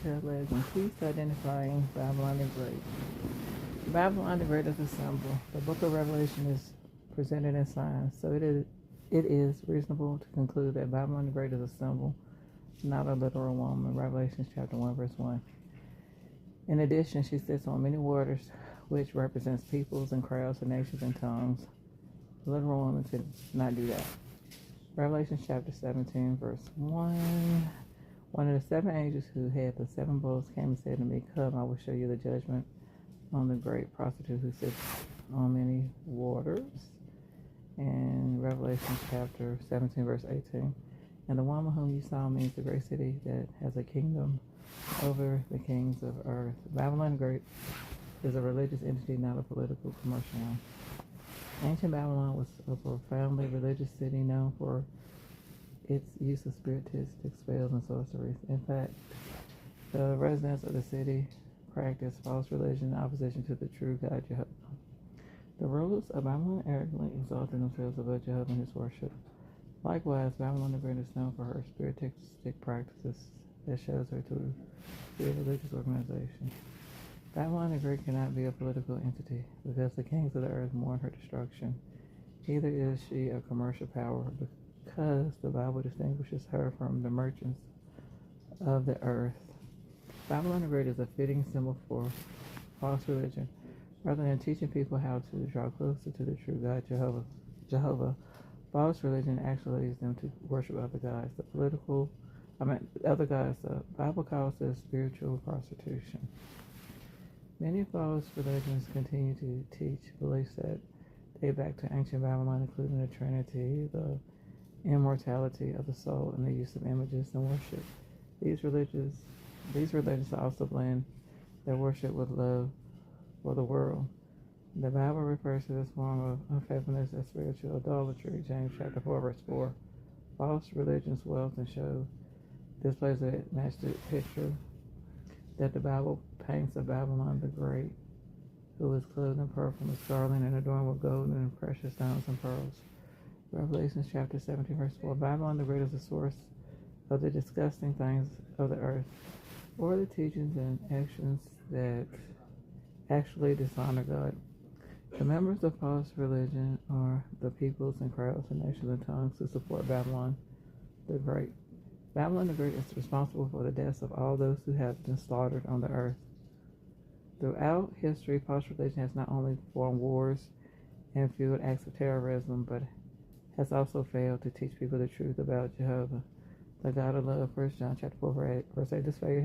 tail legs and teeth, identifying Babylon the Great. Babylon the Great is a symbol. The book of Revelation is presented in signs, so it is reasonable to conclude that Babylon the Great is a symbol, not a literal woman. Revelation chapter 1, verse 1. In addition, she sits on many waters, which represents peoples and crowds and nations and tongues. The literal woman could not do that. Revelation chapter 17, verse 1. One of the seven angels who had the seven bowls came and said to me, "Come, I will show you the judgment on the great prostitute who sits on many waters." And Revelation chapter 17, verse 18. And the woman whom you saw means the great city that has a kingdom over the kings of earth. Babylon the Great is a religious entity, not a political commercial one. Ancient Babylon was a profoundly religious city known for its use of spiritistic spells and sorceries. In fact, the residents of the city practiced false religion in opposition to the true God Jehovah. The rulers of Babylon arrogantly exalted themselves above Jehovah and his worship. Likewise, Babylon the Great is known for her spiritistic practices that shows her to be a religious organization. Babylon the Great cannot be a political entity because the kings of the earth mourn her destruction. Neither is she a commercial power because the Bible distinguishes her from the merchants of the earth. Babylon the Great is a fitting symbol for false religion. Rather than teaching people how to draw closer to the true God Jehovah, false religion actually leads them to worship other gods. The Bible calls this spiritual prostitution. Many false religions continue to teach beliefs that date back to ancient Babylon, including the Trinity, the immortality of the soul, and the use of images in worship. These religions also blend their worship with love for the world. The Bible refers to this form of unfaithfulness as spiritual idolatry. James chapter 4, verse 4. False religions wealth and show displays that match the picture that the Bible paints of Babylon the Great, who is clothed in purple and scarlet and adorned with gold and precious stones and pearls. Revelation chapter 17, verse 4. Babylon the Great is the source of the disgusting things of the earth, or the teachings and actions that actually dishonor God. The members of false religion are the peoples and crowds and nations and tongues who support Babylon the Great. Babylon the Great is responsible for the deaths of all those who have been slaughtered on the earth. Throughout history, false religion has not only formed wars and fueled acts of terrorism, but has also failed to teach people the truth about Jehovah, the God of love. 1 John chapter 4, verse 8. This failure